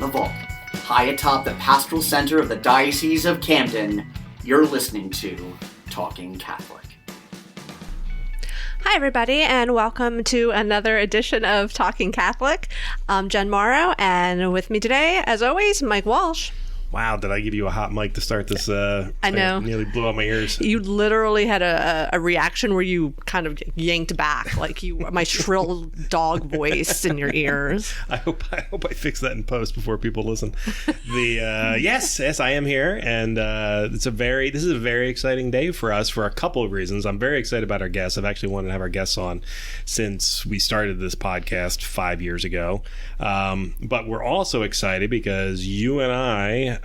the vault, high atop the pastoral center of the Diocese of Camden, you're listening to Talking Catholic. Hi, everybody, and welcome to another edition of Talking Catholic. I'm Jen Mauro, and with me today, as always, Mike Walsh. Wow, did I give you a hot mic to start this? I know. It nearly blew out my ears. You literally had a reaction where you kind of yanked back, like my shrill dog voice in your ears. I hope I fix that in post before people listen. Yes, I am here, and this is a very exciting day for us for a couple of reasons. I'm very excited about our guests. I've actually wanted to have our guests on since we started this podcast 5 years ago. But we're also excited because you and I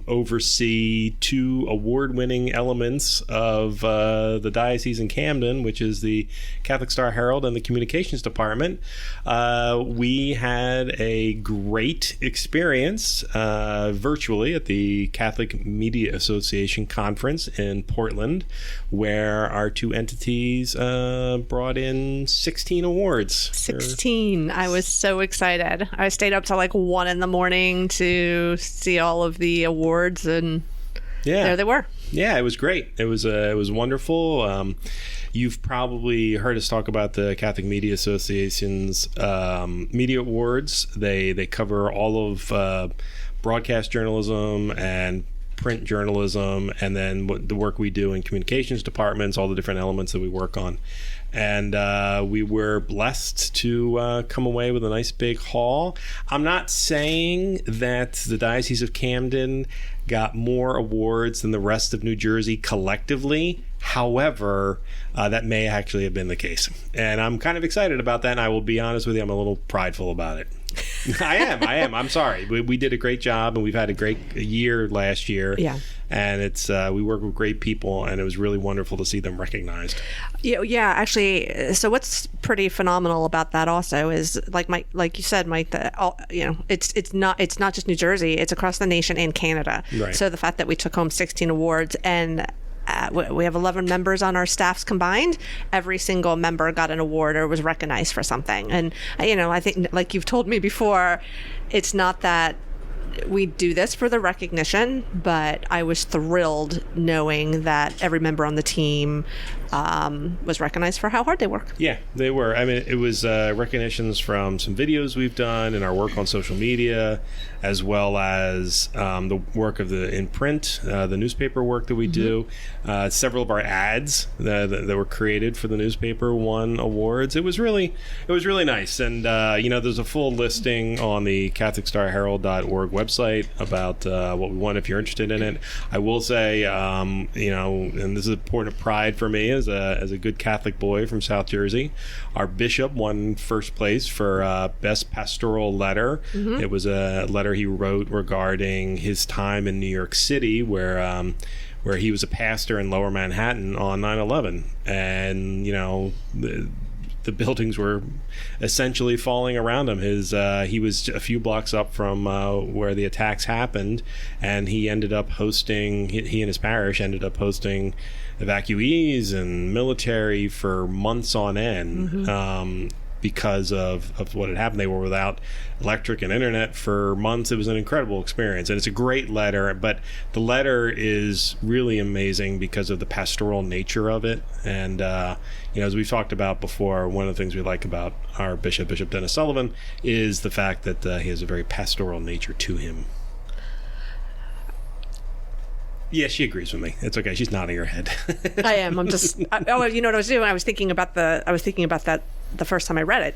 oversee two award-winning elements of the Diocese in Camden, which is the Catholic Star Herald and the Communications Department. We had a great experience virtually at the Catholic Media Association conference in Portland, where our two entities brought in 16 awards. 16. I was so excited. I stayed up till like 1 a.m. to see all of the awards, and there they were. Yeah, it was great. It was wonderful. You've probably heard us talk about the Catholic Media Association's media awards. They cover all of broadcast journalism and print journalism, and then the work we do in communications departments, all the different elements that we work on. And we were blessed to come away with a nice big haul. I'm not saying that the Diocese of Camden got more awards than the rest of New Jersey collectively. However, that may actually have been the case. And I'm kind of excited about that. And I will be honest with you, I'm a little prideful about it. I am. I'm sorry. We did a great job, and we've had a great year last year. Yeah. And it's we work with great people, and it was really wonderful to see them recognized. Yeah, actually. So what's pretty phenomenal about that also is, like you said, Mike, that it's not just New Jersey; it's across the nation and Canada. Right. So the fact that we took home 16 awards, and we have 11 members on our staffs combined. Every single member got an award or was recognized for something. And I think, like you've told me before, it's not that we do this for the recognition, but I was thrilled knowing that every member on the team was recognized for how hard they work. Yeah, they were. I mean, it was recognitions from some videos we've done and our work on social media, as well as the work of in print, the newspaper work that we do. Several of our ads that were created for the newspaper won awards. It was really nice. And there's a full listing on the CatholicStarHerald.org website about what we won if you're interested in it. I will say, and this is a point of pride for me as a good Catholic boy from South Jersey, our bishop won first place for best pastoral letter. It was a letter he wrote regarding his time in New York City, where he was a pastor in Lower Manhattan on 9/11, and the buildings were essentially falling around him. He was a few blocks up from where the attacks happened, and he ended up hosting. He and his parish ended up hosting evacuees and military for months on end. Because of what had happened. They were without electric and internet for months. It was an incredible experience, and it's a great letter, but the letter is really amazing because of the pastoral nature of it. And as we've talked about before, one of the things we like about our Bishop Dennis Sullivan, is the fact that he has a very pastoral nature to him. Yeah, she agrees with me. It's okay. She's nodding her head. I am. I'm just. You know what I was doing? I was thinking about that the first time I read it,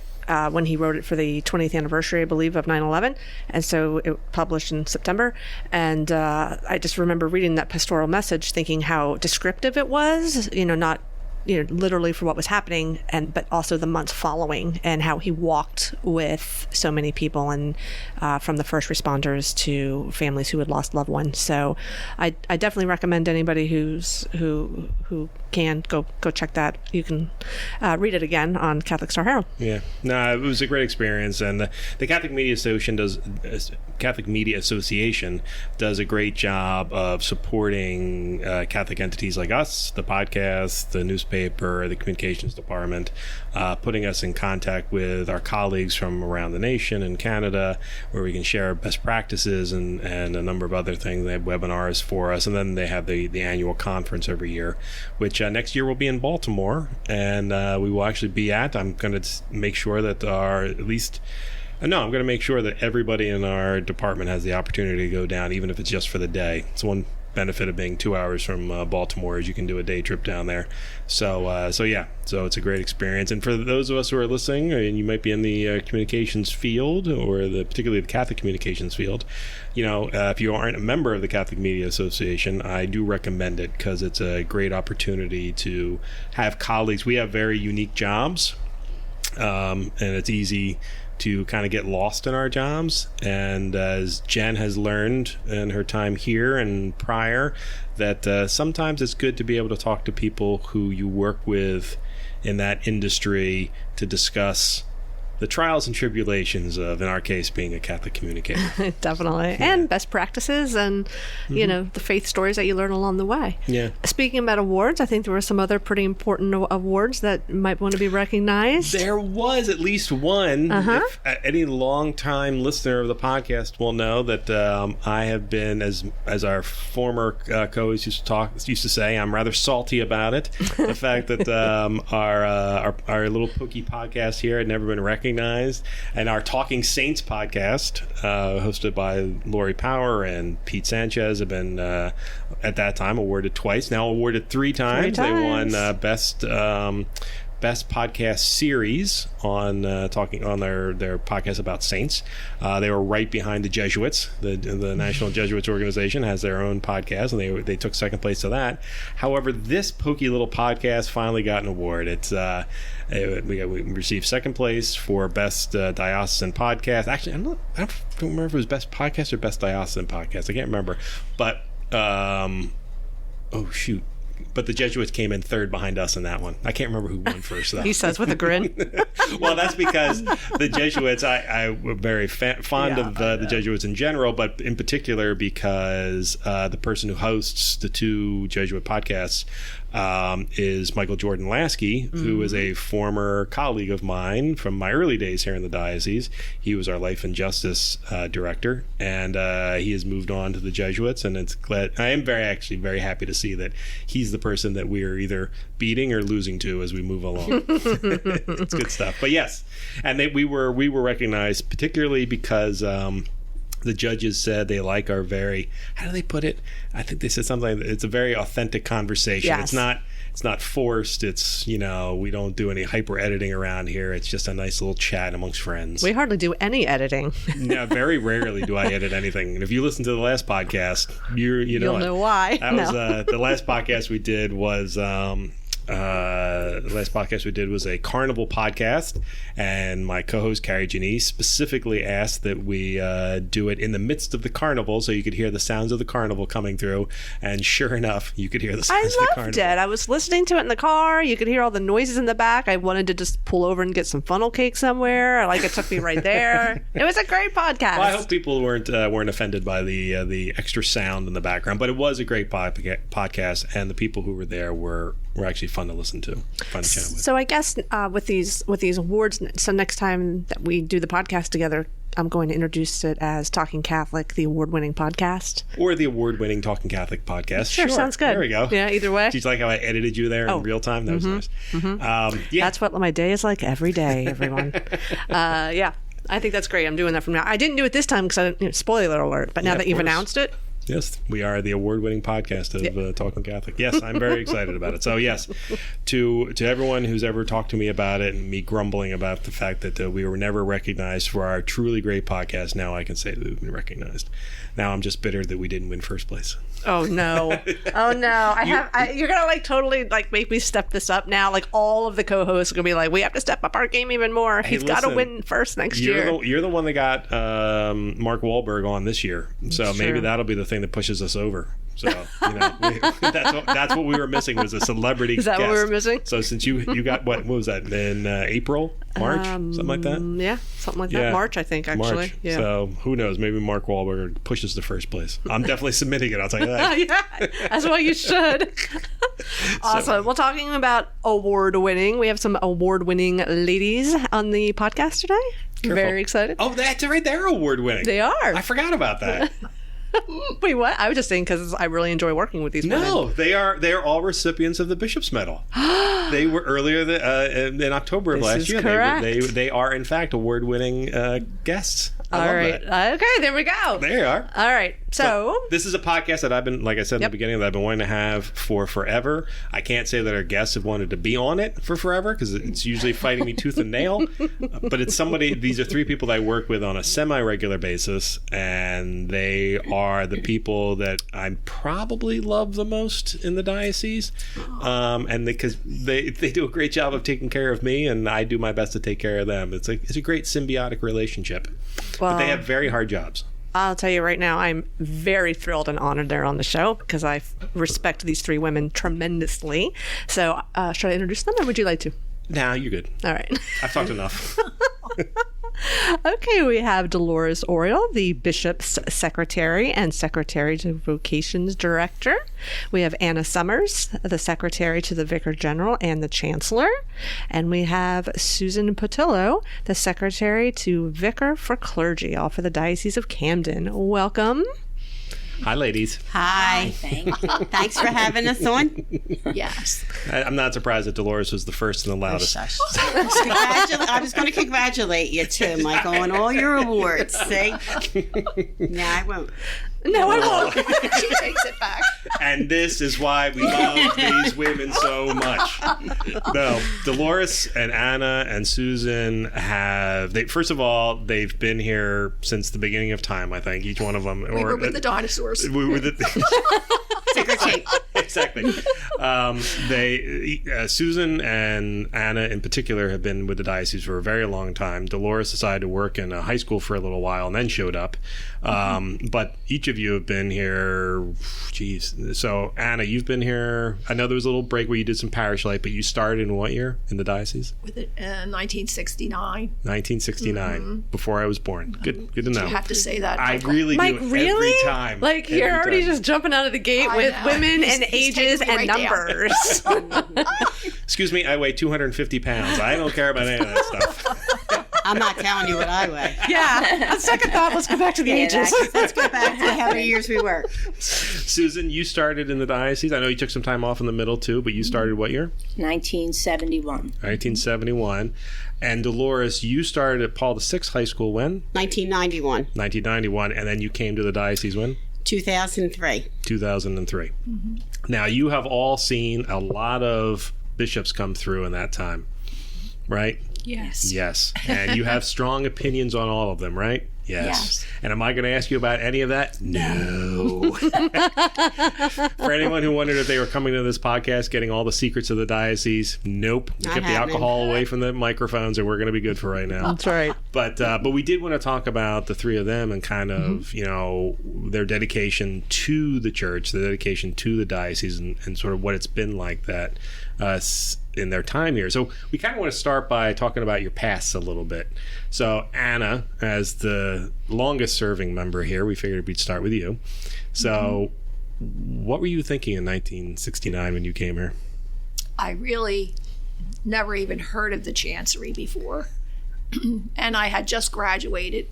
when he wrote it for the 20th anniversary, I believe, of 9/11, and so it published in September. And I just remember reading that pastoral message, thinking how descriptive it was. Not literally for what was happening, but also the months following, and how he walked with so many people, and from the first responders to families who had lost loved ones. So I definitely recommend anybody who can go check that. You can read it again on Catholic Star Herald. Yeah, no, it was a great experience, and the Catholic Media Association does a great job of supporting Catholic entities like us, the podcast, the newspaper, newspaper, the communications department, putting us in contact with our colleagues from around the nation and Canada, where we can share best practices and a number of other things. They have webinars for us, and then they have the annual conference every year, which next year will be in Baltimore, and we will actually be at. I'm going to make sure that I'm going to make sure that everybody in our department has the opportunity to go down, even if it's just for the day. It's one benefit of being 2 hours from Baltimore is you can do a day trip down there. So it's a great experience. And for those of us who are listening, and you might be in the communications field, or particularly the Catholic communications field, if you aren't a member of the Catholic Media Association, I do recommend it, because it's a great opportunity to have colleagues. We have very unique jobs, and it's easy to kind of get lost in our jobs. And as Jen has learned in her time here and prior, that sometimes it's good to be able to talk to people who you work with in that industry to discuss the trials and tribulations of, in our case, being a Catholic communicator. Definitely. Yeah. And best practices and, the faith stories that you learn along the way. Yeah. Speaking about awards, I think there were some other pretty important awards that might want to be recognized. There was at least one. If any long-time listener of the podcast will know that I have been, as our former co-host used to say, I'm rather salty about it. The fact that our little pokey podcast here had never been recognized. And our Talking Saints podcast, hosted by Lori Power and Pete Sanchez, have been at that time awarded twice. Now awarded three times. They won best podcast series on talking on their podcast about saints. They were right behind the Jesuits. The National Jesuits Organization has their own podcast, and they took second place to that. However, this pokey little podcast finally got an award. We received second place for best diocesan podcast. Actually, I don't remember if it was best podcast or best diocesan podcast. I can't remember, but but the Jesuits came in third behind us in that one. I can't remember who won first, though. He says with a grin. Well, that's because the Jesuits, I'm very fond of the Jesuits in general, but in particular because the person who hosts the two Jesuit podcasts is Michael Jordan Lasky, who is a former colleague of mine from my early days here in the diocese. He was our Life and Justice director, and he has moved on to the Jesuits, and I am very happy to see that he's the person that we are either beating or losing to as we move along. It's good stuff. But yes, and we were recognized particularly because the judges said they like our how do they put it? I think they said something like, it's a very authentic conversation. Yes. It's not forced. It's, we don't do any hyper editing around here. It's just a nice little chat amongst friends. We hardly do any editing. No, very rarely do I edit anything. And if you listen to the last podcast, you'll know why. That was the last podcast we did was the last podcast we did was a carnival podcast, and my co-host Carrie Janice specifically asked that we do it in the midst of the carnival so you could hear the sounds of the carnival coming through, and sure enough you could hear the sounds of the carnival. I loved it. I was listening to it in the car. You could hear all the noises in the back. I wanted to just pull over and get some funnel cake somewhere. It took me right there. It was a great podcast. Well, I hope people weren't offended by the extra sound in the background, but it was a great podcast, and the people who were there were actually fun to listen to, fun to chat with. So I guess with these awards, so next time that we do the podcast together, I'm going to introduce it as Talking Catholic, the award-winning podcast. Or the award-winning Talking Catholic podcast. Sure, sounds good. There we go. Yeah, either way. Did you like how I edited you there in real time? That was nice. Mm-hmm. That's what my day is like every day, everyone. Yeah, I think that's great. I'm doing that from now. I didn't do it this time because spoiler alert, but now that you've announced it. Yes, we are the award-winning podcast of Talking Catholic. Yes, I'm very excited about it. So yes, to everyone who's ever talked to me about it and me grumbling about the fact that we were never recognized for our truly great podcast, now I can say that we've been recognized. Now I'm just bitter that we didn't win first place. Oh no! Oh no! You're gonna totally make me step this up now. All of the co-hosts are gonna be like, we have to step up our game even more. He's got to win first next year. You're the one that got Mark Wahlberg on this year, so maybe that'll be the thing that pushes us over. So that's what we were missing, was a celebrity guest. Is that what we were missing? So since you got what was that in April, March, something like that? Yeah, something like that. March, I think, actually. March. Yeah. So who knows? Maybe Mark Wahlberg pushes to first place. I'm definitely submitting it. I'll tell you that. Yeah, that's what you should. Awesome. Well, talking about award-winning, we have some award-winning ladies on the podcast today. Careful. Very excited. Oh, that's right. They're award-winning. They are. I forgot about that. Wait, what? I was just saying because I really enjoy working with these women. No, they are all recipients of the Bishop's Medal. They were earlier in October of last year. Correct. They are, in fact, award-winning guests. I love right. that. Okay, there we go. There you are. All right. So this is a podcast that I've been, like I said in the beginning, that I've been wanting to have for forever. I can't say that our guests have wanted to be on it for forever because it's usually fighting me tooth and nail. But it's somebody, these are three people that I work with on a semi-regular basis, and they are the people that I probably love the most in the diocese. And because they do a great job of taking care of me, and I do my best to take care of them. It's a great symbiotic relationship. Well, but they have very hard jobs. I'll tell you right now, I'm very thrilled and honored they're on the show because I respect these three women tremendously. So should I introduce them or would you like to? Nah, you're good. All right. I've talked enough. Okay, we have Dolores Orihel, the Bishop's Secretary and Secretary to Vocations Director. We have Anna Summers, the Secretary to the Vicar General and the Chancellor. And we have Susan Patullo, the Secretary to Vicar for Clergy, all for the Diocese of Camden. Welcome. Hi, ladies. Hi. Thanks for having us on. Yes. I'm not surprised that Dolores was the first and the loudest. I was going to congratulate you too, Michael, on all your awards. See? No, I won't. No, I won't. She takes it back. And this is why we love these women so much. No, Dolores and Anna and Susan first of all, they've been here since the beginning of time, I think, each one of them. We were with the dinosaurs. We were the... Secretary. Exactly. Susan and Anna in particular have been with the diocese for a very long time. Dolores decided to work in a high school for a little while and then showed up. But each of you have been here, so Anna, you've been here, I know there was a little break where you did some parish life, but you started in what year in the diocese? With it, 1969. 1969, before I was born. Good to know. You have to say that. I really Mike, do really? every time. Like, you're already just jumping out of the gate with women and ages and numbers. Excuse me, I weigh 250 pounds. I don't care about any of that stuff. I'm not telling you what I weigh. Yeah. On second thought, let's go back to the ages. Let's go back to how many years we were. Susan, you started in the diocese. I know you took some time off in the middle too, but you started what year? 1971. 1971. And Dolores, you started at Paul VI High School when? 1991. 1991. And then you came to the diocese when? 2003. 2003. Now, you have all seen a lot of bishops come through in that time, right? Yes. Yes. And you have strong opinions on all of them, right? Yes. And am I going to ask you about any of that? No. For anyone who wondered if they were coming to this podcast getting all the secrets of the diocese, nope. We kept the alcohol away from the microphones and we're going to be good for right now. That's right. But we did want to talk about the three of them and kind of, their dedication to the church, the dedication to the diocese and sort of what it's been like that in their time here. So we kind of want to start by talking about your past a little bit. So Anna, as the longest serving member here, we figured we'd start with you. So what were you thinking in 1969 when you came here? I really never even heard of the Chancery before. And I had just graduated.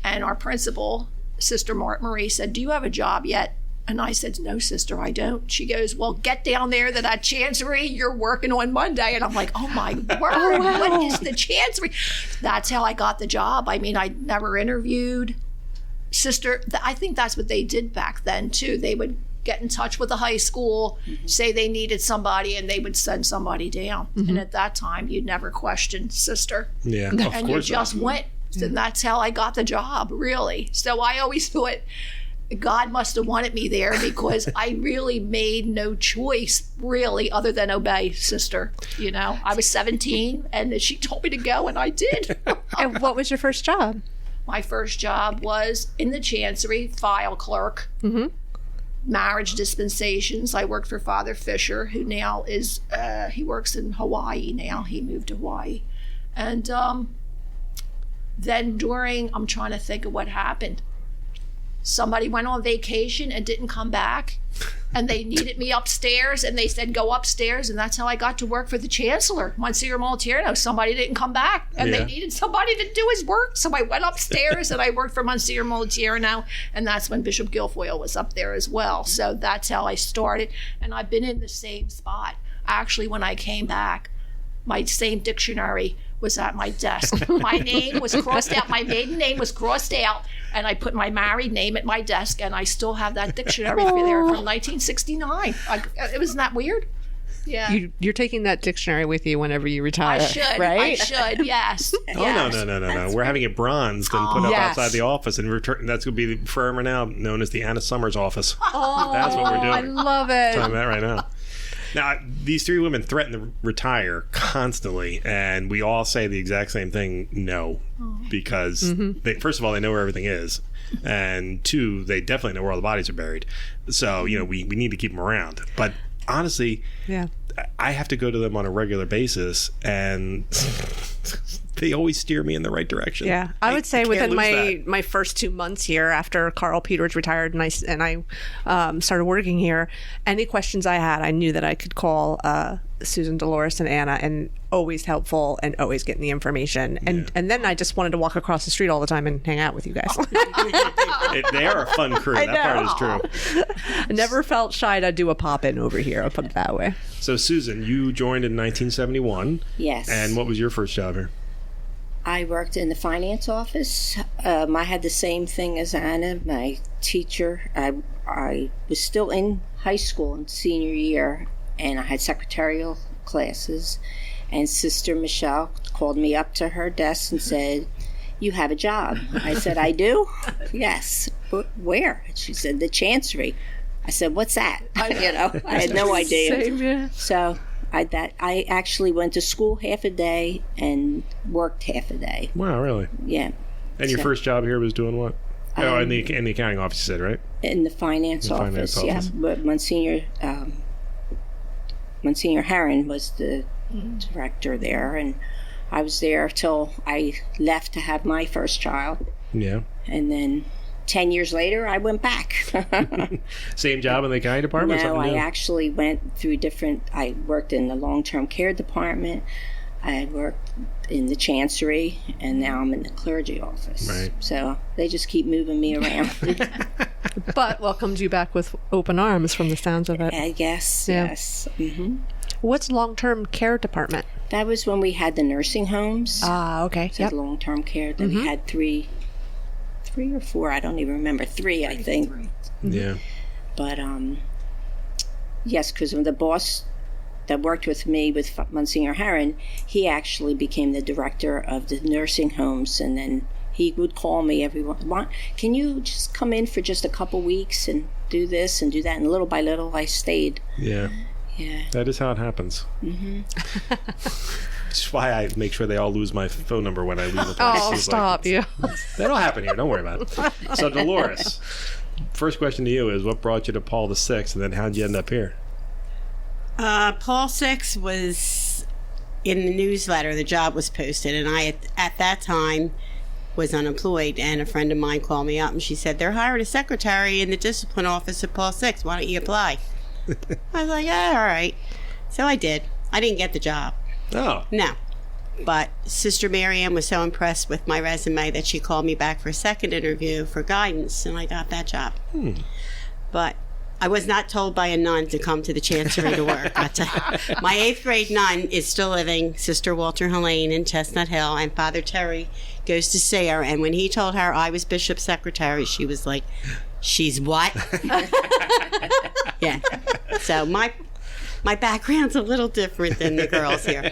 And our principal, Sister Marie, said, "Do you have a job yet?" And I said, "No, sister, I don't." She goes, "Well, get down there to that Chancery. You're working on Monday." And I'm like, oh my word, what is the Chancery? That's how I got the job. I mean, I never interviewed. Sister, I think that's what they did back then, too. They would get in touch with the high school, say they needed somebody, and they would send somebody down. And at that time, you'd never question sister. Yeah, of And you course just went. And that's how I got the job, really. So I always thought God must have wanted me there because I really made no choice, really, other than obey sister. I was 17, and she told me to go, and I did. And what was your first job? My first job was in the Chancery, file clerk. Marriage dispensations. I worked for Father Fisher, who now is, he works in Hawaii now. He moved to Hawaii. And then I'm trying to think of what happened. Somebody went on vacation and didn't come back. and they needed me upstairs, and they said, go upstairs, and that's how I got to work for the chancellor, Monsignor Moliterno. Somebody didn't come back, and they needed somebody to do his work, so I went upstairs, and I worked for Monsignor Moliterno, and that's when Bishop Guilfoyle was up there as well. So that's how I started, and I've been in the same spot. Actually, when I came back, my same dictionary was at my desk. My name was crossed out. My maiden name was crossed out, and I put my married name at my desk, and I still have that dictionary there from 1969. Wasn't that weird? Yeah. You're taking that dictionary with you whenever you retire, I should. right? I should, yes. No. We're having it bronzed and put up Yes. outside the office, and that's going to be forever now known as the Anna Summers office. Oh, That's what we're doing. I love it. I'm at right now. Now, these three women threaten to retire constantly, and we all say the exact same thing, no, because they, first of all, they know where everything is, and two, they definitely know where all the bodies are buried. So, we need to keep them around. But honestly, I have to go to them on a regular basis, and they always steer me in the right direction. Yeah, I would say can't within lose my first 2 months here, after Carl Peters retired and I started working here, any questions I had, I knew that I could call Susan, Dolores, and Anna, and always helpful and always getting the information. And then I just wanted to walk across the street all the time and hang out with you guys. They are a fun crew. That part is true. I never felt shy to do a pop-in over here, I'll put it that way. So, Susan, you joined in 1971. Yes. And what was your first job here? I worked in the finance office. I had the same thing as Anna, my teacher. I was still in high school in senior year, and I had secretarial classes. And Sister Michelle called me up to her desk and said, "You have a job." I said, "I do?" "Yes." "But where?" She said, "The Chancery." I said, "What's that?" I had no idea. Same, yeah. So I actually went to school half a day and worked half a day. Wow, really? Yeah. And your first job here was doing what? In the accounting office, you said, right? In the finance office, yeah. But Monsignor Herron was the director there, and I was there till I left to have my first child. Yeah. And then 10 years later, I went back. Same job in the accounting department? No, I actually went through I worked in the long-term care department. I worked in the chancery, and now I'm in the clergy office. Right. So they just keep moving me around. But welcomed you back with open arms from the sounds of it. I guess, Yeah. yes. Mm-hmm. What's long-term care department? That was when we had the nursing homes. Ah, okay. So long-term care. Then we had three or four. I don't even remember. Three, I think. Yeah. But yes, because the boss that worked with me with Monsignor Herron, he actually became the director of the nursing homes, and then he would call me can you just come in for just a couple weeks and do this and do that? And little by little, I stayed. Yeah. Yeah. That is how it happens. Mm-hmm. Which is why I make sure they all lose my phone number when I leave the place. Oh, stop you. That'll happen here. Don't worry about it. So, Dolores, first question to you is, what brought you to Paul VI, and then how'd you end up here? Paul VI was in the newsletter. The job was posted, and I, at that time, was unemployed. And a friend of mine called me up, and she said, "They're hiring a secretary in the discipline office at Paul VI. Why don't you apply?" I was like, "Yeah, all right." So I did. I didn't get the job. Oh. No. But Sister Marianne was so impressed with my resume that she called me back for a second interview for guidance, and I got that job. But I was not told by a nun to come to the chancery to work. My 8th grade nun is still living, Sister Walter Helene in Chestnut Hill, and Father Terry goes to see her. And when he told her I was Bishop's secretary, she was like, "She's what?" Yeah. So my background's a little different than the girls here.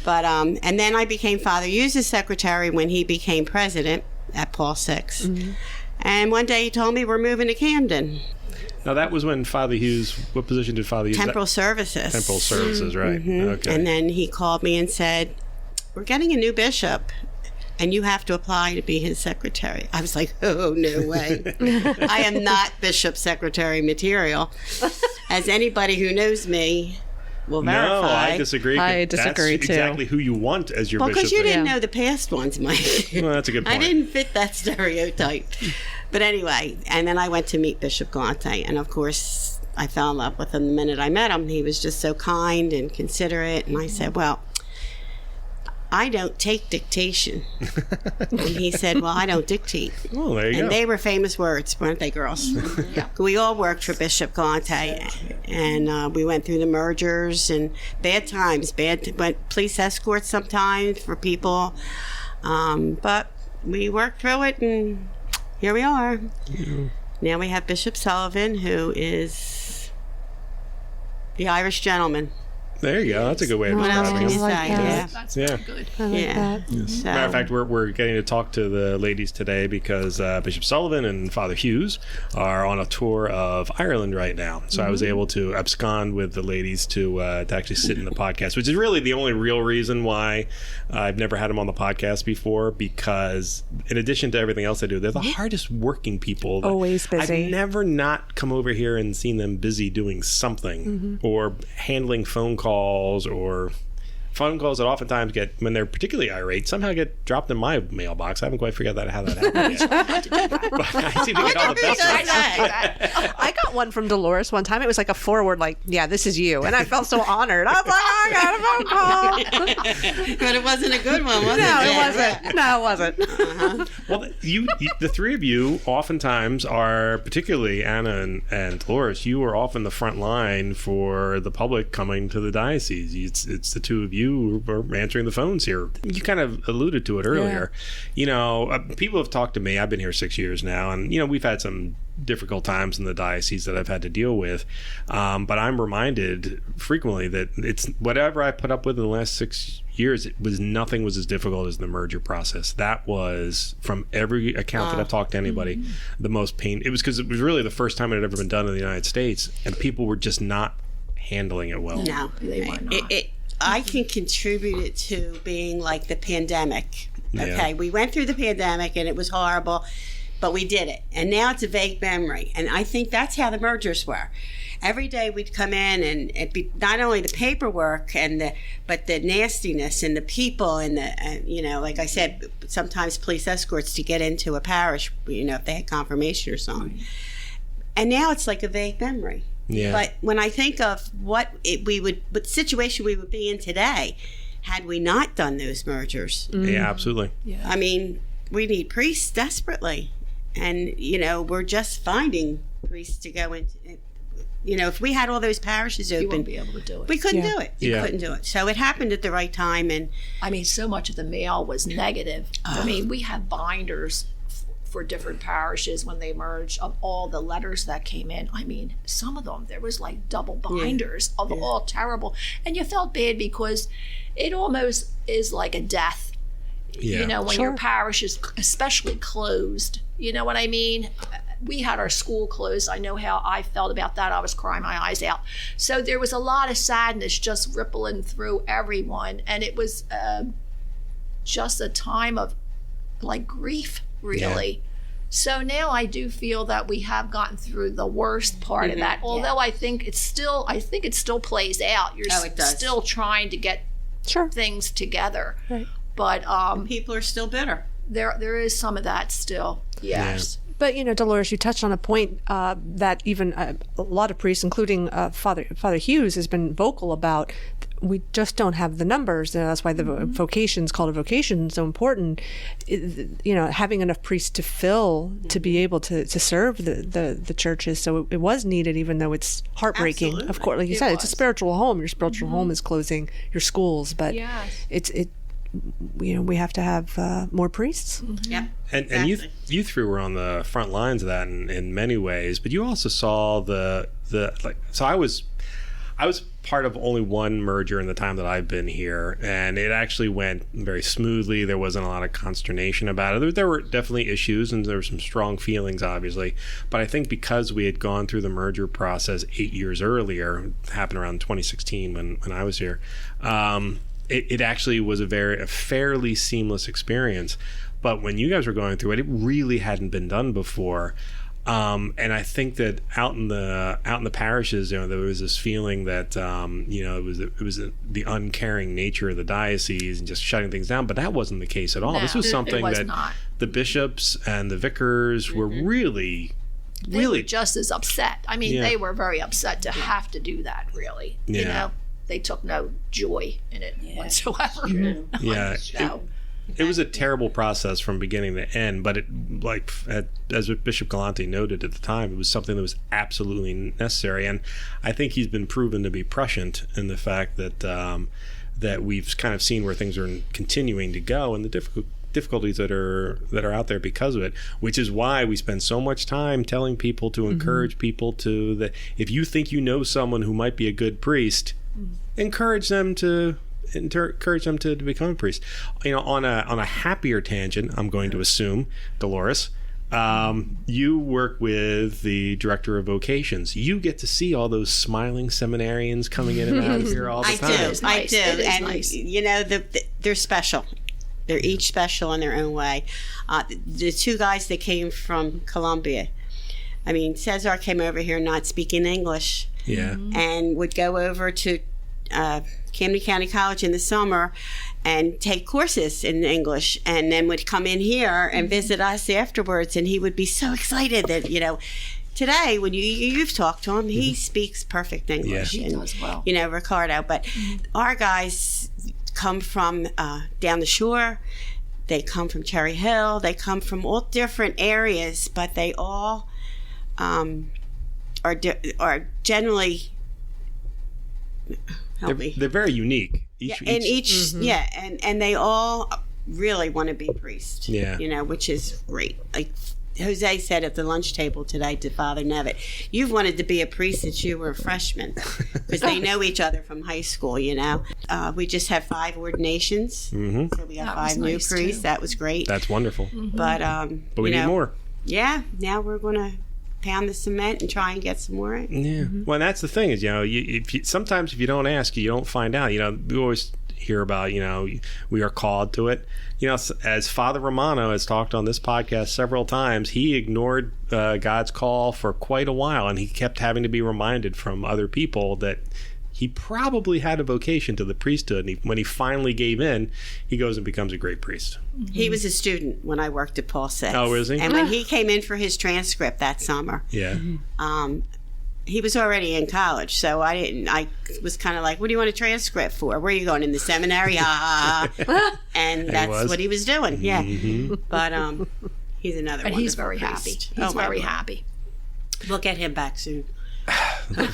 But and then I became Father Hughes' secretary when he became president at Paul VI. Mm-hmm. And one day he told me, "We're moving to Camden." Now, that was when Father Hughes, what position did Father Hughes? Temporal services. Temporal services, right. Mm-hmm. Okay. And then he called me and said, "We're getting a new bishop, and you have to apply to be his secretary." I was like, "Oh, no way. I am not bishop secretary material." As anybody who knows me will verify. No, I disagree. I disagree, That's too. exactly who you want as your bishop. Because you didn't Yeah. know the past ones, Mike. Well, that's a good point. I didn't fit that stereotype. But anyway, and then I went to meet Bishop Galante, and of course, I fell in love with him the minute I met him. He was just so kind and considerate. And I said, well, I don't take dictation. And he said, well, I don't dictate. Oh, there you go. And they were famous words, weren't they, girls? Yeah. We all worked for Bishop Galante, and we went through the mergers and bad times, went police escorts sometimes for people. But we worked through it, and here we are. Yeah. Now we have Bishop Sullivan, who is the Irish gentleman. There you go. That's a good way of What else describing can you him. say? Yeah. That's very good. Yeah. Yes. So- Matter of fact, we're getting to talk to the ladies today because Bishop Sullivan and Father Hughes are on a tour of Ireland right now. So I was able to abscond with the ladies to actually sit in the podcast, which is really the only real reason why I've never had them on the podcast before, because in addition to everything else I do, they're the hardest working people. Always busy. I've never not come over here and seen them busy doing something or handling phone calls or phone calls that oftentimes get, when they're particularly irate, somehow get dropped in my mailbox. I haven't quite figured out how that happened yet. But I seem to get all the best ones. I got one from Dolores one time. It was like a forward, like, yeah, this is you. And I felt so honored. I was like, I got a phone call. But it wasn't a good one, was it? No, it wasn't. No, it wasn't. Well, you, the three of you oftentimes are, particularly Anna and Dolores, you are often the front line for the public coming to the diocese. It's the two of you who are answering the phones here. You kind of alluded to it earlier. You know, people have talked to me. I've been here 6 years now, and, you know, we've had some difficult times in the diocese that I've had to deal with. But I'm reminded frequently that it's whatever I put up with in the last 6 years, nothing was as difficult as the merger process. That was, from every account that I've talked to anybody, the most pain. It was because it was really the first time it had ever been done in the United States, and people were just not handling it well. No, They were not. I can contribute it to being like the pandemic. Yeah. Okay, we went through the pandemic and it was horrible, but we did it. And now it's a vague memory. And I think that's how the mergers were. Every day we'd come in and it'd be not only the paperwork but the nastiness and the people and you know, like I said, sometimes police escorts to get into a parish, you know, if they had confirmation or something. And now it's like a vague memory. Yeah. But when I think of what situation we would be in today, had we not done those mergers, Yeah, absolutely. I mean, we need priests desperately, and you know, we're just finding priests to go into. You know, if we had all those parishes You open, wouldn't be able to do it. we couldn't do it. You Yeah. couldn't do it. So it happened at the right time, and I mean, so much of the mail was negative. I mean, we had binders for different parishes when they merged of all the letters that came in. I mean, some of them, there was like double binders of all terrible. And you felt bad because it almost is like a death. Yeah. You know, when your parish is especially closed. You know what I mean? We had our school closed. I know how I felt about that. I was crying my eyes out. So there was a lot of sadness just rippling through everyone. And it was just a time of like grief, really. Yeah. So now I do feel that we have gotten through the worst part of that. Although I think it still plays out. You're still trying to get things together. Right. But people are still bitter. There is some of that still. Yes. Yeah. But, you know, Dolores, you touched on a point that even a lot of priests, including Father Hughes, has been vocal about. We just don't have the numbers. That's why the vocations, called a vocation, is so important. You know, having enough priests to fill, to be able to serve the churches. So it was needed, even though it's heartbreaking. Absolutely. Of course, like you said, it's a spiritual home. Your spiritual home is closing your schools, but you know, we have to have more priests. Yeah. And you three were on the front lines of that in many ways, but you also saw so I was part of only one merger in the time that I've been here, and it actually went very smoothly. There wasn't a lot of consternation about it. There were definitely issues, and there were some strong feelings, obviously. But I think because we had gone through the merger process 8 years earlier, it happened around 2016 when I was here, it actually was a fairly seamless experience. But when you guys were going through it, it really hadn't been done before. And I think that out in the parishes, you know, there was this feeling that you know, it was the uncaring nature of the diocese and just shutting things down. But that wasn't the case at all. No, this was something that not. the bishops and the vicars were really they were just as upset. I mean, Yeah. they were very upset to have to do that, really. You Yeah. know, they took no joy in it whatsoever. Yeah. So, It was a terrible process from beginning to end, but as Bishop Galante noted at the time, it was something that was absolutely necessary. And I think he's been proven to be prescient in the fact that that we've kind of seen where things are continuing to go and the difficulties that are out there because of it, which is why we spend so much time telling people to encourage people to that if you think you know someone who might be a good priest, encourage them to become a priest. You know, on a happier tangent, I'm going to assume, Dolores, you work with the director of vocations. You get to see all those smiling seminarians coming in and out of here all the time. I do. It is And, nice. you know, they're special. They're each special in their own way. The two guys that came from Colombia, I mean, Cesar came over here not speaking English. Yeah. And would go over to Camden County College in the summer and take courses in English, and then would come in here and visit us afterwards, and he would be so excited that, you know, today when you've talked to him, he speaks perfect English. Yeah. He does well. You know, Ricardo. But our guys come from down the shore. They come from Cherry Hill. They come from all different areas, but they all are generally. They're very unique. And they all really want to be priests. Yeah. You know, which is great. Like Jose said at the lunch table today to Father Nevitt, you've wanted to be a priest since you were a freshman, because they know each other from high school. You know, we just have 5 ordinations, so we got That 5 was new nice, priests. too. That was great. That's wonderful. But But we need more. Yeah, now we're going to pound the cement and try and get some more in. Yeah. Well, and that's the thing is, you know, sometimes if you don't ask, you don't find out. You know, we always hear about, you know, we are called to it. You know, as Father Romano has talked on this podcast several times, he ignored God's call for quite a while, and he kept having to be reminded from other people that he probably had a vocation to the priesthood. And when he finally gave in, he goes and becomes a great priest. He was a student when I worked at Paul VI. Oh, was he? And when he came in for his transcript that summer, Yeah. he was already in college, so I was kind of like, what do you want a transcript for? Where are you going, in the seminary? And that's what he was doing, yeah. But he's another one. And he's very happy. priest. He's my very Lord. happy. We'll get him back soon.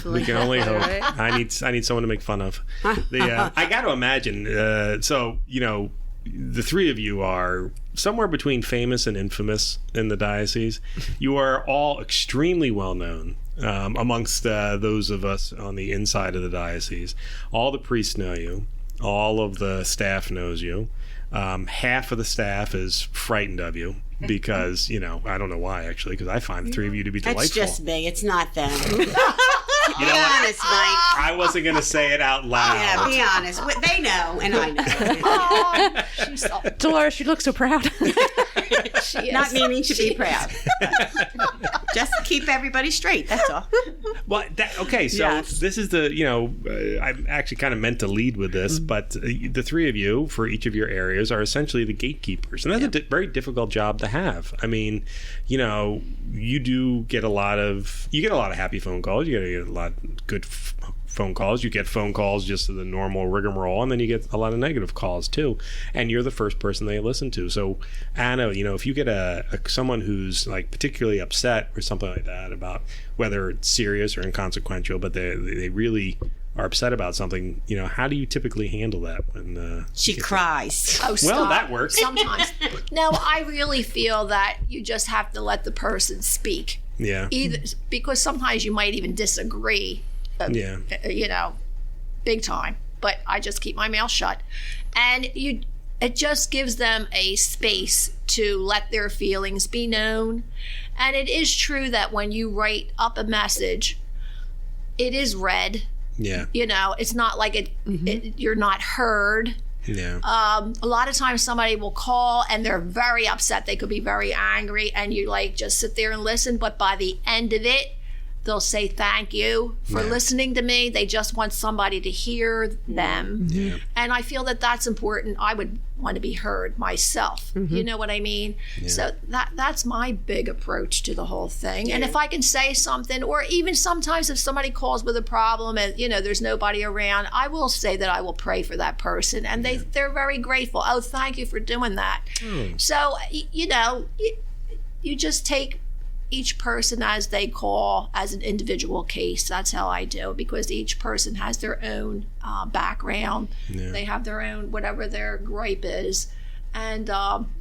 We can only hope. I need someone to make fun of. I got to imagine. So, you know, the 3 of you are somewhere between famous and infamous in the diocese. You are all extremely well known amongst those of us on the inside of the diocese. All the priests know you. All of the staff knows you. Half of the staff is frightened of you because, you know, I don't know why, actually, because I find the 3 of you to be delightful. That's just me. It's not them. You know Be what? honest, Mike. I wasn't going to say it out loud. Yeah, be honest. They know, and I know. Dolores, you look so proud. She is. Not meaning to be proud. Just keep everybody straight, that's all. Well, okay, so Yes. this is the, you know, I actually kind of meant to lead with this, but the 3 of you, for each of your areas, are essentially the gatekeepers. And that's a very difficult job to have. I mean, you know, you get a lot of happy phone calls. You get a lot of good phone calls. You get phone calls just to the normal rigmarole, and then you get a lot of negative calls too. And you're the first person they listen to. So, Anna, you know, if you get someone who's like particularly upset or something like that about whether it's serious or inconsequential, but they really are upset about something, you know, how do you typically handle that? When She cries. Oh, well, stop. that works. Sometimes. No, I really feel that you just have to let the person speak. Yeah. Either because sometimes you might even disagree. Yeah. You know, big time. But I just keep my mouth shut, and it just gives them a space to let their feelings be known. And it is true that when you write up a message, it is read. Yeah. You know, it's not like you're not heard. Yeah. A lot of times somebody will call and they're very upset. They could be very angry, and you like just sit there and listen. But by the end of it, They'll say thank you for listening to me. They just want somebody to hear them. Yeah. And I feel that that's important. I would want to be heard myself. You know what I mean? Yeah. So that's my big approach to the whole thing. And if I can say something, or even sometimes if somebody calls with a problem and, you know, there's nobody around, I will say that I will pray for that person. And they're very grateful. Oh, thank you for doing that. So, you know, you just take each person as they call as an individual case. That's how I do, because each person has their own background. They have their own, whatever their gripe is, and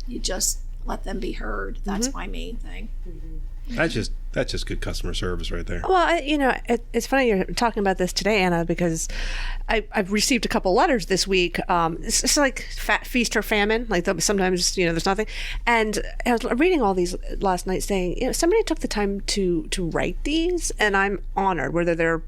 you just let them be heard. That's my main thing. That's just good customer service right there. Well, you know, it's funny you're talking about this today, Anna, because I've received a couple letters this week. It's like feast or famine. Like sometimes, you know, there's nothing. And I was reading all these last night saying, you know, somebody took the time to write these, and I'm honored, whether they're,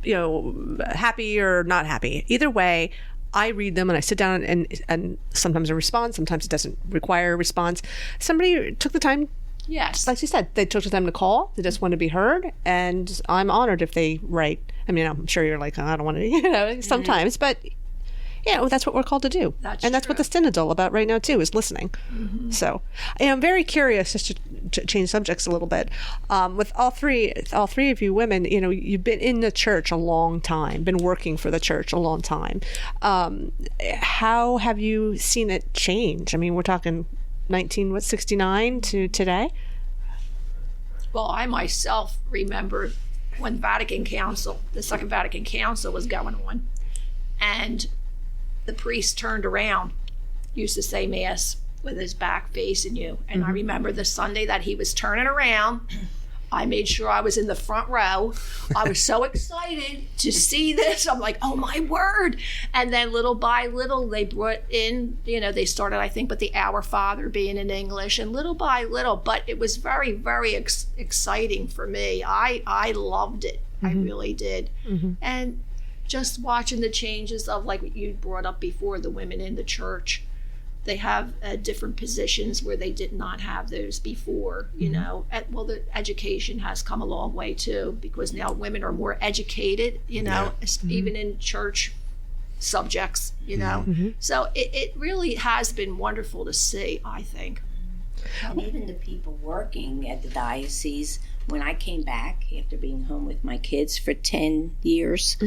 you know, happy or not happy. Either way, I read them and I sit down and sometimes I respond, sometimes it doesn't require a response. Somebody took the time. Yes. Like you said, they took the time to call. They just want to be heard. And I'm honored if they write. I mean, I'm sure you're like, oh, I don't want to, you know, sometimes. But, you know, that's what we're called to do. That's and that's what the Synod's all about right now, too, is listening. So I'm very curious, just to change subjects a little bit. With all three of you women, you know, you've been in the church a long time, been working for the church a long time. How have you seen it change? I mean, we're talking 1969 to today? Well, I myself remember when the Second Vatican Council was going on, and the priest turned around, used to say Mass with his back facing you. And I remember the Sunday that he was turning around, I made sure I was in the front row. I was so excited to see this. I'm like, oh my word. And then little by little, they brought in, you know, they started, I think, with the Our Father being in English, and little by little, but it was very, very exciting for me. I loved it. I really did. And just watching the changes of, like what you brought up before, the women in the church. They have different positions where they did not have those before, you know. Well, the education has come a long way too, because now women are more educated, you know, even in church subjects, you know. So it really has been wonderful to see, I think. And even the people working at the diocese, when I came back after being home with my kids for 10 years,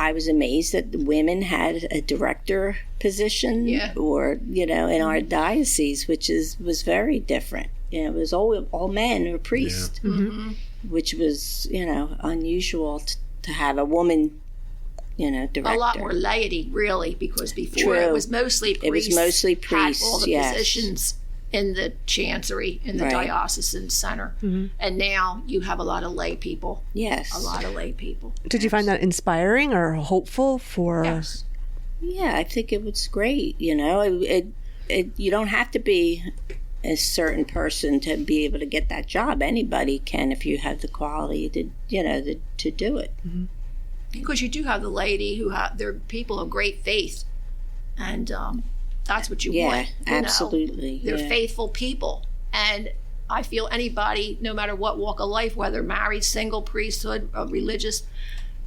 I was amazed that the women had a director position, or, you know, in our diocese, which was very different. You know, it was all men or priests, which was, you know, unusual to have a woman, you know, director. A lot more laity, really, because before it was mostly priests. It was mostly priests, had all the positions in the chancery, in the diocesan center. And now you have a lot of lay people. Yes. A lot of lay people. Did you find that inspiring or hopeful for... Yes. Yeah, I think it was great, you know. You don't have to be a certain person to be able to get that job. Anybody can if you have the quality to, you know, to do it. Because you do have the laity who they're people of great faith. And that's what you want. Yeah, absolutely. They're faithful people. And I feel anybody, no matter what walk of life, whether married, single, priesthood, religious,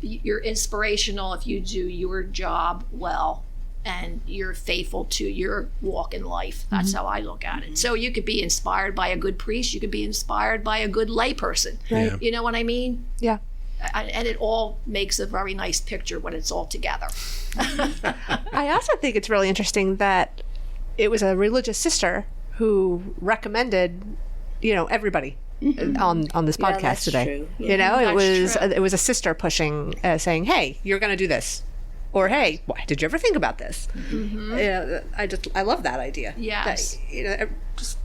you're inspirational if you do your job well and you're faithful to your walk in life. That's how I look at it. So you could be inspired by a good priest. You could be inspired by a good layperson. Right. You know what I mean? Yeah. And it all makes a very nice picture when it's all together. I also think it's really interesting that it was a religious sister who recommended, you know, everybody on this podcast that's today. True. You know, That's true. it was a sister pushing, saying, "Hey, you're going to do this," or "Hey, why did you ever think about this?" Yeah, I love that idea. Yes. That, you know, just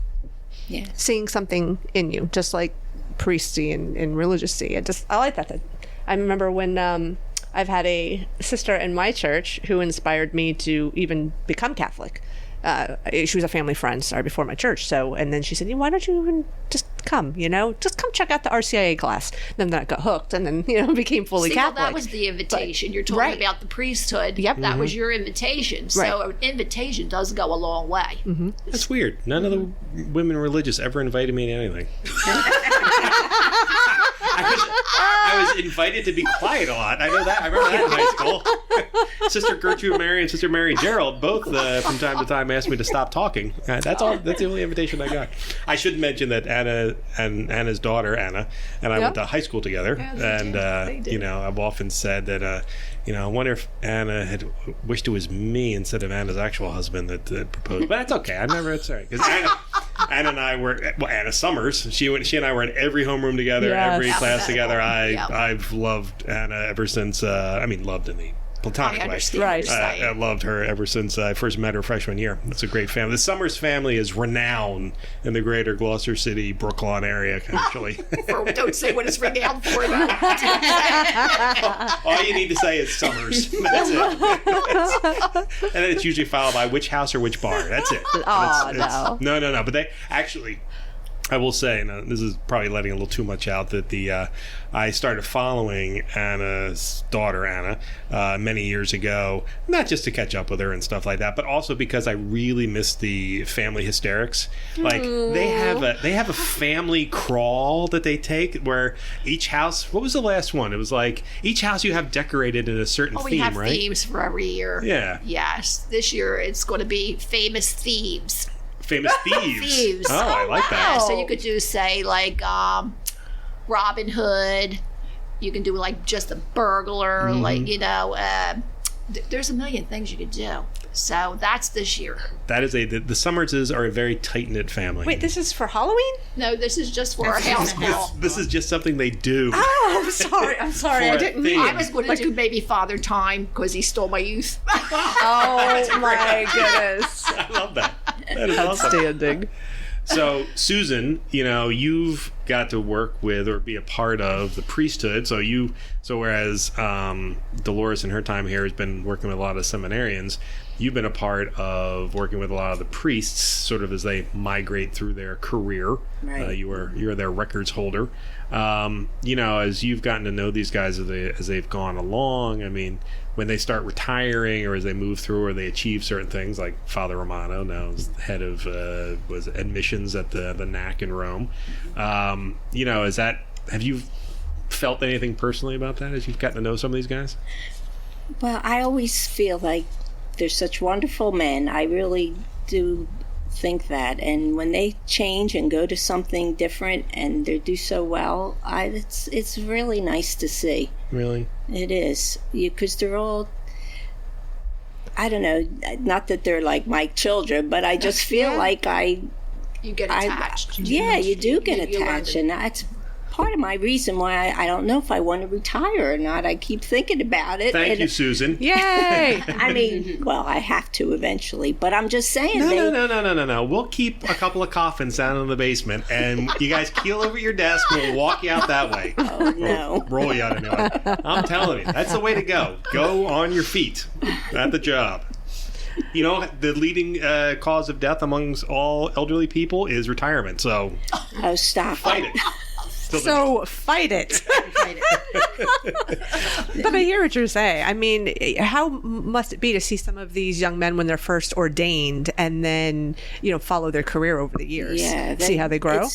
seeing something in you, just like priesty and religiously. I like that. I remember when I've had a sister in my church who inspired me to even become Catholic. She was a family friend, before my church. So, and then she said, "Why don't you even just come? You know, just come check out the RCIA class." And then I got hooked, and then became fully Catholic. Well, that was the invitation. You're talking about the priesthood. Yep. That was your invitation. So an invitation does go a long way. That's weird. None of the women religious ever invited me to anything. I was invited to be quiet a lot. I know that. I remember that in high school. Sister Gertrude Mary and Sister Mary Gerald both, from time to time, asked me to stop talking. That's all. That's the only invitation I got. I should mention that Anna and Anna's daughter Anna and I went to high school together, and I've often said that I wonder if Anna had wished it was me instead of Anna's actual husband that proposed. But that's okay. I never. It's all right because Anna and I were Anna Summers. She and I were in every homeroom together, every class together. I've loved Anna ever since. Loved in the platonic way. Right. I loved her ever since I first met her freshman year. It's a great family. The Summers family is renowned in the greater Gloucester City, Brooklawn area, actually. Don't say what it's renowned for. All you need to say is Summers. That's it. And then it's usually followed by which house or which bar. That's it. No. But they actually... I will say, and this is probably letting a little too much out, that I started following Anna's daughter, Anna, many years ago, not just to catch up with her and stuff like that, but also because I really miss the family hysterics. Like, they have a family crawl that they take where each house, what was the last one? It was like, each house you have decorated in a certain theme, right? We have themes for every year. Yeah. Yes. This year it's going to be famous thieves. Famous thieves. Thieves. Oh, I like that. Yeah, so you could do, say, like Robin Hood. You can do, like, just a burglar. Like, there's a million things you could do. So that's this year. That is the Summerses are a very tight-knit family. Wait, this is for Halloween? No, this is just for our house call. This is just something they do. Oh, I'm sorry. I didn't mean. I was going to do maybe Father Time because he stole my youth. Oh, my goodness. I love that. That is awesome. Outstanding. So, Susan, you've got to work with or be a part of the priesthood. So whereas Dolores in her time here has been working with a lot of seminarians, you've been a part of working with a lot of the priests, sort of as they migrate through their career. Right. You're their records holder. As you've gotten to know these guys as they've gone along, I mean, when they start retiring or as they move through or they achieve certain things, like Father Romano now is the head of was admissions at the NAC in Rome. Have you felt anything personally about that as you've gotten to know some of these guys? Well, I always feel like they're such wonderful men. I really do think that. And when they change and go to something different and they do so well, it's really nice to see. Really? It is. Because they're all, I don't know, not that they're like my children, but I just feel like you get attached. You do get attached. And that's part of my reason why I don't know if I want to retire or not. I keep thinking about it. Thank you, Susan. Yay! I mean, well, I have to eventually, but I'm just saying. No. We'll keep a couple of coffins down in the basement, and you guys keel over your desk, and we'll walk you out that way. Oh, no. Roll you out anyway. I'm telling you, that's the way to go. Go on your feet at the job. The leading cause of death amongst all elderly people is retirement, so... Oh, stop. Fight it. So fight it. But I hear what you're saying. I mean, how must it be to see some of these young men when they're first ordained and then, follow their career over the years? Yeah. See how they grow?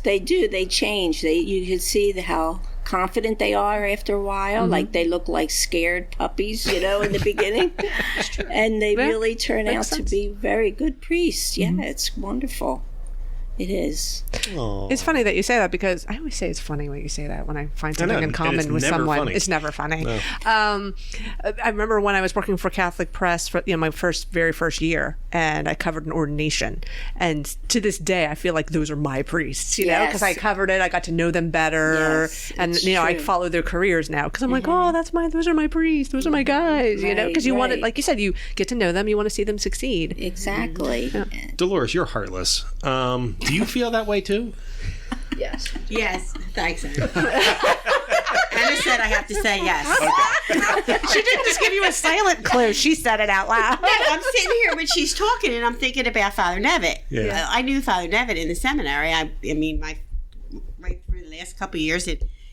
They do. They change. You can see how confident they are after a while. Mm-hmm. Like they look like scared puppies, in the beginning. And they really turn out to be very good priests. Yeah, It's wonderful. It is. Aww. It's funny that you say that because I always say it's funny when you say that when I find something in common with someone. Funny. It's never funny. No. I remember when I was working for Catholic Press for my very first year, and I covered an ordination. And to this day, I feel like those are my priests, because I covered it. I got to know them better, yes, and I follow their careers now because I'm like, oh, those are my priests, those are my guys, because you want it, like you said, you get to know them, you want to see them succeed. Exactly. Yeah. Dolores, you're heartless. Do you feel that way too? Yes. Yes. Thanks, Anna. Anna said I have to say yes. Okay. She didn't just give you a silent clue. She said it out loud. No, I'm sitting here when she's talking and I'm thinking about Father Nevitt. Yeah. I knew Father Nevitt in the seminary. I mean, right through the last couple of years,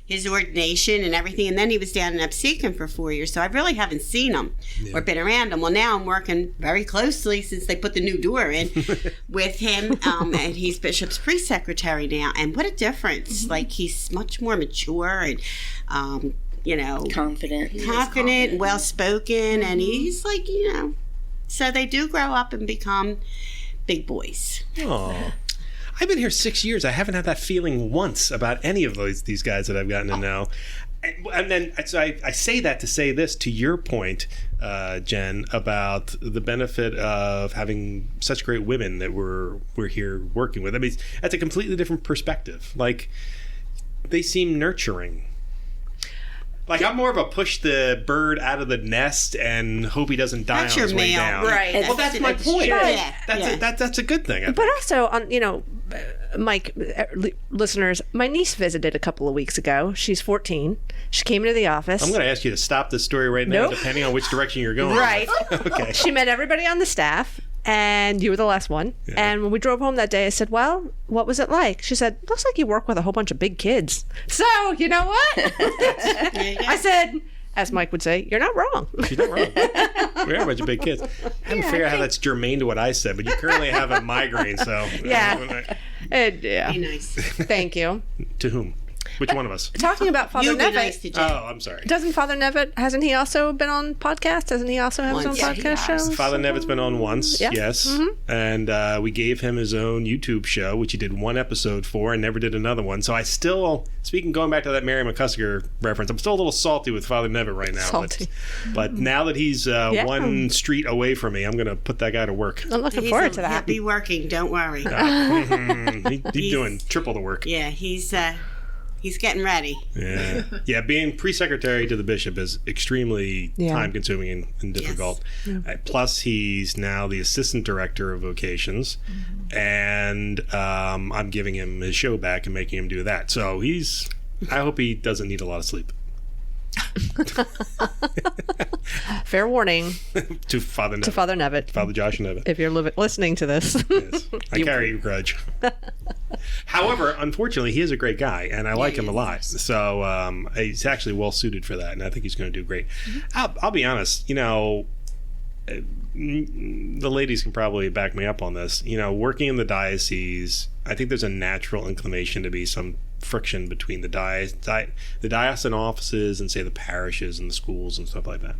his ordination and everything, and then he was down in Absecon for 4 years, so I really haven't seen him or been around him. Well, now I'm working very closely since they put the new door in with him, and he's Bishop's priest secretary now, and what a difference. Like, he's much more mature and confident, well-spoken, and he's like, so they do grow up and become big boys. Oh, I've been here 6 years. I haven't had that feeling once about any of these guys that I've gotten to know. And then so I say that to say this, to your point, Jen, about the benefit of having such great women that we're here working with. I mean, that's a completely different perspective. Like, they seem nurturing. Like, I'm more of a push the bird out of the nest and hope he doesn't die on his way down. Right. Well, that's my point. That's a good thing. But also, Mike, listeners, my niece visited a couple of weeks ago. She's 14. She came into the office. I'm going to ask you to stop this story right now, depending on which direction you're going. Right. Okay. She met everybody on the staff, and you were the last one. Yeah. And when we drove home that day, I said, well, what was it like? She said, looks like you work with a whole bunch of big kids. So, you know what? I said, as Mike would say, you're not wrong. She's not wrong. We are a bunch of big kids. I haven't figured out how that's germane to what I said, but you currently have a migraine, so... Yeah. Yeah. Be nice. Thank you. To whom? Which one of us? Talking about Father You be Nevitt. nice to Jen. Oh, I'm sorry. Doesn't Father Nevitt, hasn't he also been on podcast? Doesn't he also have his own Once. Yeah, he podcast has. show? Father Nevitt's been on once, Yeah. yes. Mm-hmm. And we gave him his own YouTube show, which he did one episode for and never did another one. So I still, going back to that Mary McCusker reference, I'm still a little salty with Father Nevitt right now. Salty. But now that he's one street away from me, I'm going to put that guy to work. I'm looking forward to He'll that. be working, don't worry. He's doing triple the work. Yeah, he's getting ready. Yeah. Being pre-secretary to the bishop is extremely time-consuming and difficult. Yes. Plus, he's now the assistant director of vocations, and I'm giving him his show back and making him do that. So I hope he doesn't need a lot of sleep. Fair warning to Father Nevitt. to Father Nevitt. Father Josh Nevitt. If you're listening to this. Yes. I carry a grudge. However, unfortunately, he is a great guy, and I like him a lot. So he's actually well suited for that, and I think he's going to do great. I'll be honest, the ladies can probably back me up on this. Working in the diocese, I think there's a natural inclination to be some friction between the diocesan offices and, say, the parishes and the schools and stuff like that.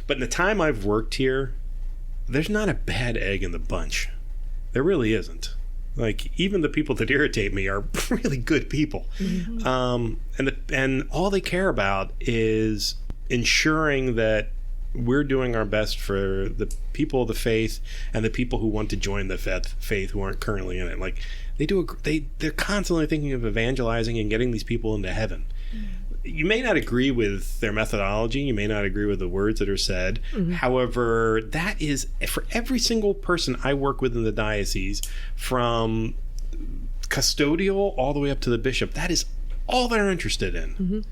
But in the time I've worked here, there's not a bad egg in the bunch. There really isn't. Like, even the people that irritate me are really good people. And all they care about is ensuring that we're doing our best for the people of the faith and the people who want to join the faith who aren't currently in it. Like, they're constantly thinking of evangelizing and getting these people into heaven. You may not agree with their methodology. You may not agree with the words that are said. However, that is, for every single person I work with in the diocese, from custodial all the way up to the bishop, that is all they're interested in.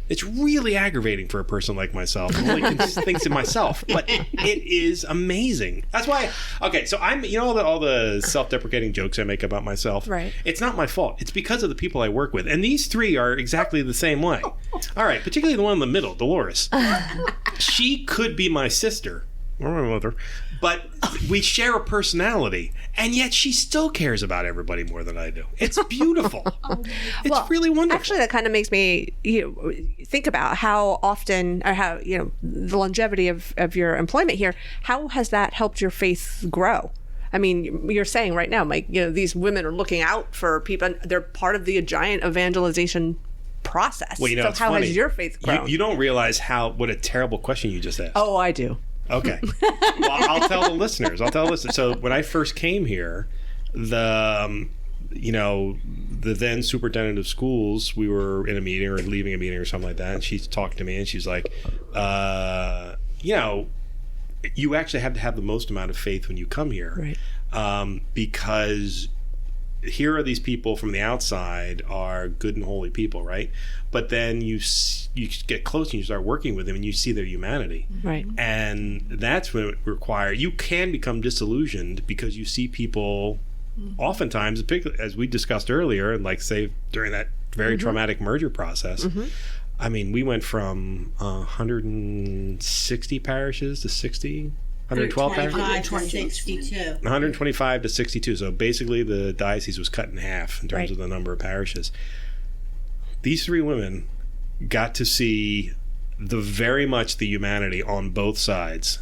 It's really aggravating for a person like myself who only thinks of myself, but it is amazing. That's why. Okay, so I'm, all the self-deprecating jokes I make about myself. Right. It's not my fault. It's because of the people I work with, and these three are exactly the same way. All right, particularly the one in the middle, Dolores. She could be my sister or my mother, but we share a personality, and yet she still cares about everybody more than I do. It's beautiful. It's really wonderful. Actually, that kind of makes me think about how often, or how, the longevity of your employment here, how has that helped your faith grow? I mean, you're saying right now, Mike, these women are looking out for people. They're part of the giant evangelization process. Well, so it's how funny. has your faith grown? You don't realize what a terrible question you just asked. Oh, I do. Okay. Well, I'll tell the listeners. So when I first came here, the then superintendent of schools, we were in a meeting or leaving a meeting or something like that, and she's talking to me, and she's like, you actually have to have the most amount of faith when you come here. Right. Because here are these people from the outside are good and holy people, right? But then you get close and you start working with them and you see their humanity. Right. And that's when it requires, you can become disillusioned because you see people oftentimes, as we discussed earlier, and like say during that very traumatic merger process. I mean, we went from 160 parishes to 60, 112 parishes? 125 to 62. So basically the diocese was cut in half in terms of the number of parishes. These three women got to see very much the humanity on both sides,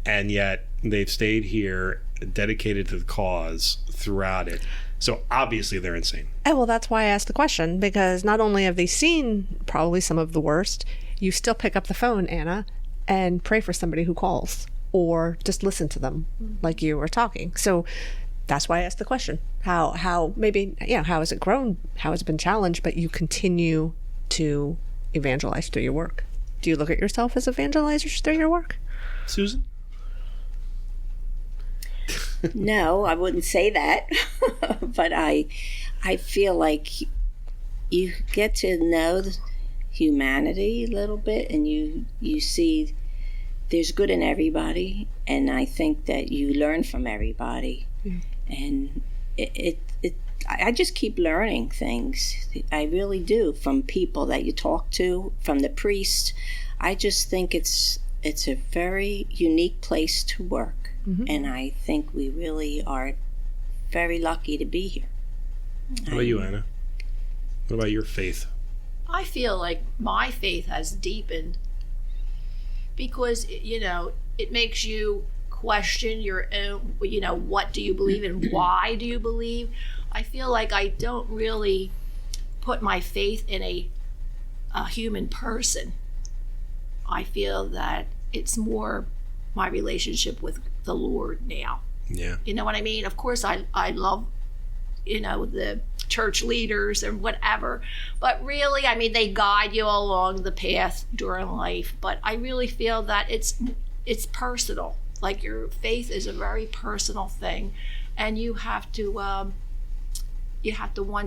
and yet they've stayed here dedicated to the cause throughout it. So obviously they're insane. And well, that's why I asked the question, because not only have they seen probably some of the worst, you still pick up the phone, Anna, and pray for somebody who calls, or just listen to them like you were talking. So that's why I asked the question. How maybe, how has it grown? How has it been challenged? But you continue to evangelize through your work. Do you look at yourself as evangelizers through your work? Susan? No, I wouldn't say that. But I feel like you get to know humanity a little bit, and you see there's good in everybody, and I think that you learn from everybody. And I just keep learning things. I really do, from people that you talk to, from the priest. I just think it's a very unique place to work. And I think we really are very lucky to be here. How about you, Anna? What about your faith? I feel like my faith has deepened because, it makes you question your own, what do you believe and why do you believe? I feel like I don't really put my faith in a human person. I feel that it's more my relationship with the Lord now. Yeah. You know what I mean? Of course, I love, the church leaders and whatever, but really, I mean, they guide you along the path during life. But I really feel that it's personal. Like, your faith is a very personal thing, and you have to want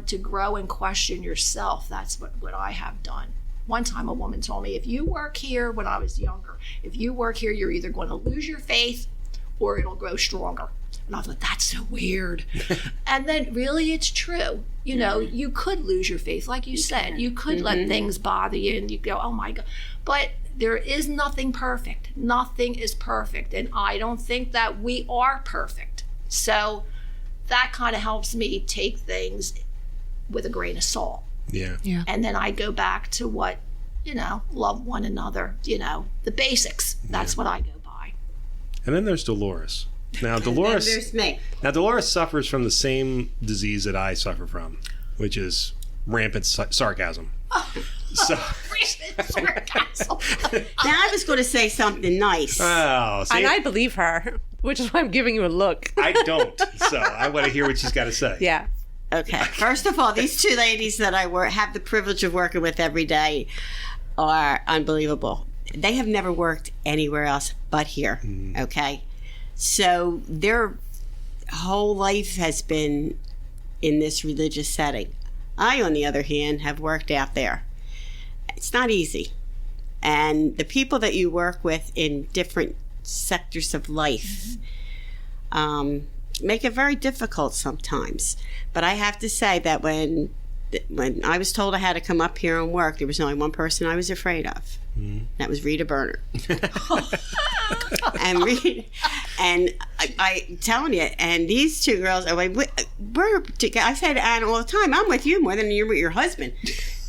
to grow and question yourself. That's what I have done. One time a woman told me, if you work here, when I was younger, if you work here, you're either going to lose your faith or it'll grow stronger. And I thought, that's so weird. And then really it's true. You could lose your faith. Like you said, you could let things bother you and you go, oh my God. But there is nothing perfect. Nothing is perfect. And I don't think that we are perfect. So that kind of helps me take things with a grain of salt. Yeah. Yeah. And then I go back to what, love one another, the basics. That's what I go by. And then there's Dolores. Now, Dolores. There's me. Now, Dolores suffers from the same disease that I suffer from, which is rampant sarcasm. So, Rampant sarcasm. Now, I was going to say something nice. oh, see, And I believe her, which is why I'm giving you a look. I don't. So I want to hear what she's got to say. Yeah. Okay. First of all, these two ladies that I have the privilege of working with every day are unbelievable. They have never worked anywhere else but here. Okay. So their whole life has been in this religious setting. I, on the other hand, have worked out there. It's not easy. And the people that you work with in different sectors of life make it very difficult sometimes. But I have to say that when I was told I had to come up here and work, there was only one person I was afraid of. That was Rita Berner. And I'm telling you, and these two girls, we're together. I say to Anna all the time, I'm with you more than you're with your husband.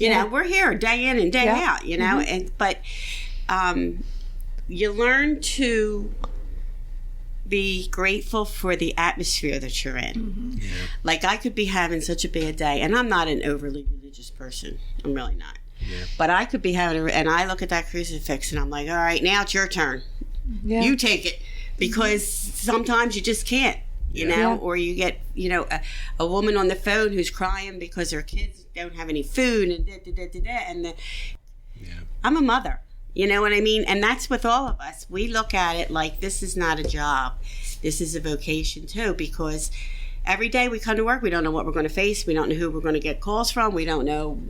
We're here day in and day out, but you learn to be grateful for the atmosphere that you're in. Yeah. Like, I could be having such a bad day, and I'm not an overly religious person. I'm really not. Yeah. But I could be having and I look at that crucifix and I'm like, all right, now it's your turn. Yeah. You take it. Because sometimes you just can't, or you get, a woman on the phone who's crying because her kids don't have any food and I'm a mother. You know what I mean? And that's with all of us. We look at it like this is not a job. This is a vocation too, because every day we come to work, we don't know what we're going to face. We don't know who we're going to get calls from. We don't know,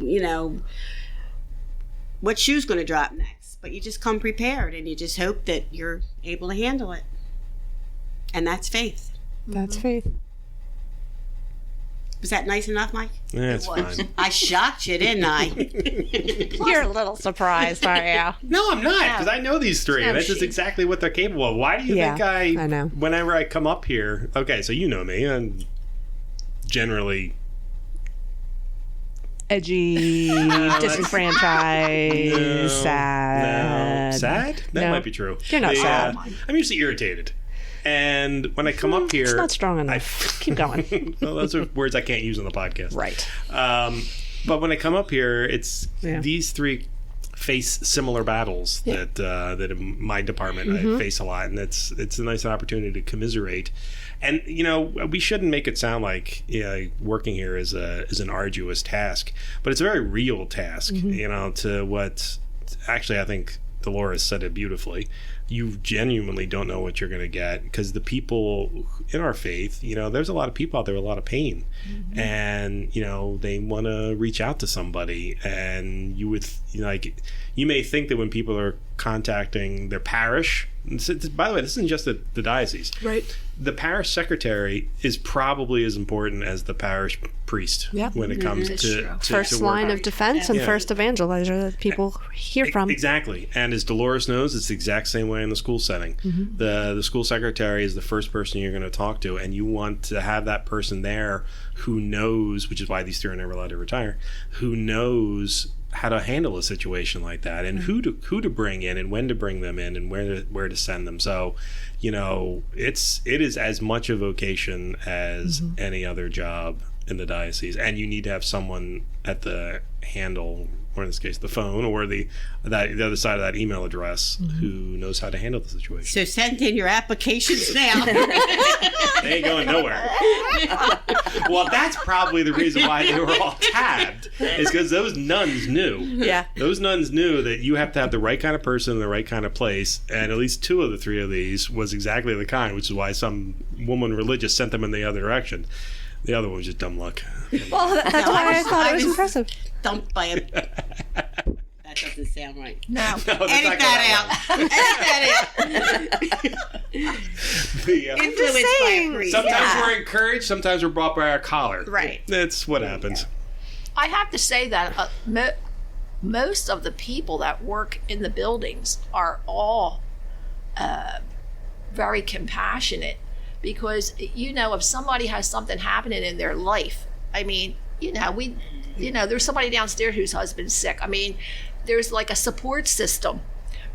what shoe's going to drop next. But you just come prepared and you just hope that you're able to handle it. And that's faith. That's faith. Was that nice enough, Mike? Yeah, it's fine. I shocked you, didn't I? You're a little surprised, aren't you? No, I'm not, because I know these three. No, That's just exactly what they're capable of. Why do you think I know. whenever I come up here, okay, so you know me, I'm generally... Edgy, disenfranchised, sad. No. Sad? That No. might be true. You're not sad. I'm usually irritated. And when I come up here... It's not strong enough. Keep going. Well, those are words I can't use on the podcast. Right. But when I come up here, it's Yeah. these three face similar battles that in my department Mm-hmm. I face a lot, and it's a nice opportunity to commiserate. And we shouldn't make it sound like working here is an arduous task, but it's a very real task. Mm-hmm. To what actually I think Dolores said it beautifully. You genuinely don't know what you're going to get, because the people in our faith, there's a lot of people out there with a lot of pain, and they want to reach out to somebody, and you may think that when people are contacting their parish, by the way, this isn't just the diocese, Right. the parish secretary is probably as important as the parish priest when it comes to First line of defense and first evangelizer that people hear from. Exactly. And as Dolores knows, it's the exact same way in the school setting. The school secretary is the first person you're going to talk to, and you want to have that person there who knows, which is why these three are never allowed to retire, who knows how to handle a situation like that, and who to bring in, and when to bring them in, and where to send them. So, it is as much a vocation as any other job in the diocese, and you need to have someone at the handle, or in this case the phone, or the other side of that email address who knows how to handle the situation. So send in your applications now. They ain't going nowhere. Well, that's probably the reason why they were all tabbed, is because those nuns knew. Yeah. Those nuns knew that you have to have the right kind of person in the right kind of place, and at least two of the three of these was exactly the kind, which is why some woman religious sent them in the other direction. The other one was just dumb luck. Well, that's why I thought it was impressive. Dumped by a... That doesn't sound right. No. Edit that out. Edit that out. Influenced by a priest. Sometimes we're encouraged, sometimes we're brought by our collar. Right. That's what happens. I have to say that most of the people that work in the buildings are all very compassionate, because if somebody has something happening in their life, I mean, there's somebody downstairs whose husband's sick. I mean, there's like a support system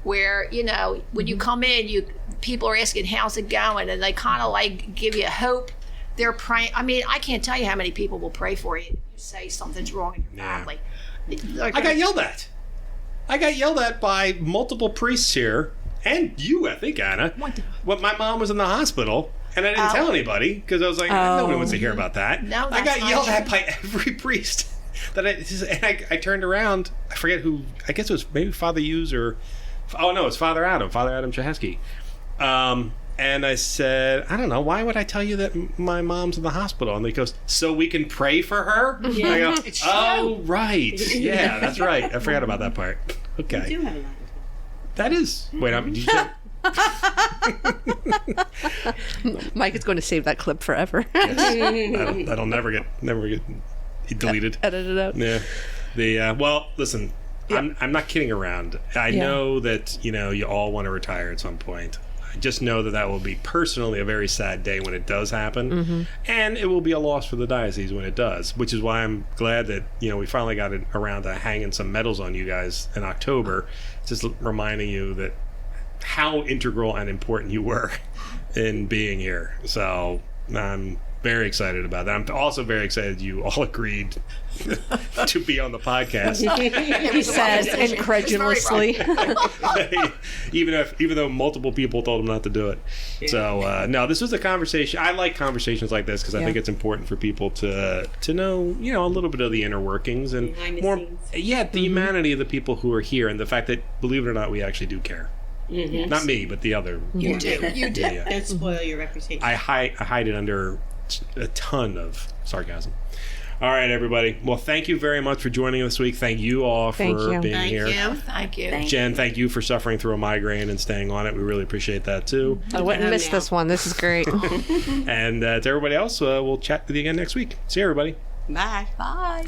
where when you come in, people are asking how's it going, and they kind of like give you hope. They're praying. I mean, I can't tell you how many people will pray for you. You say something's wrong in your family. I got yelled at. I got yelled at by multiple priests here, and you, I think, Anna. When my mom was in the hospital, and I didn't tell anybody, because I was like, nobody wants to hear about that. No, I got that's yelled not at by every priest. I turned around. I forget who. I guess it was maybe Father Hughes or. Oh no, it's Father Adam Chahesky. And I said, I don't know, why would I tell you that my mom's in the hospital? And he goes, so we can pray for her? Yeah. And I go, oh, right. Yeah, that's right. I forgot about that part. Okay. You do have a lot of That is. Wait, did you say? Mike is going to save that clip forever. Yes. That'll never get deleted. Edited out. Yeah. Well, listen, I'm not kidding around. I know that, you all want to retire at some point. I just know that will be personally a very sad day when it does happen. And it will be a loss for the diocese when it does, which is why I'm glad that, we finally got around to hanging some medals on you guys in October, just reminding you that how integral and important you were in being here. So I'm very excited about that. I'm also very excited you all agreed to be on the podcast. He says incredulously. even though multiple people told him not to do it. So no, this was a conversation. I like conversations like this because I think it's important for people to know, a little bit of the inner workings and more, the humanity of the people who are here, and the fact that, believe it or not, we actually do care. Not me, but the other. You do. Yeah. Don't spoil your reputation. I hide it under a ton of sarcasm. All right, everybody. Well, thank you very much for joining us this week. Thank you all for Thank you. being Thank here. you. Thank you. Jen, thank you for suffering through a migraine and staying on it. We really appreciate that, too. I wouldn't miss now. this one. This is great. And to everybody else, we'll chat with you again next week. See you, everybody. Bye. Bye.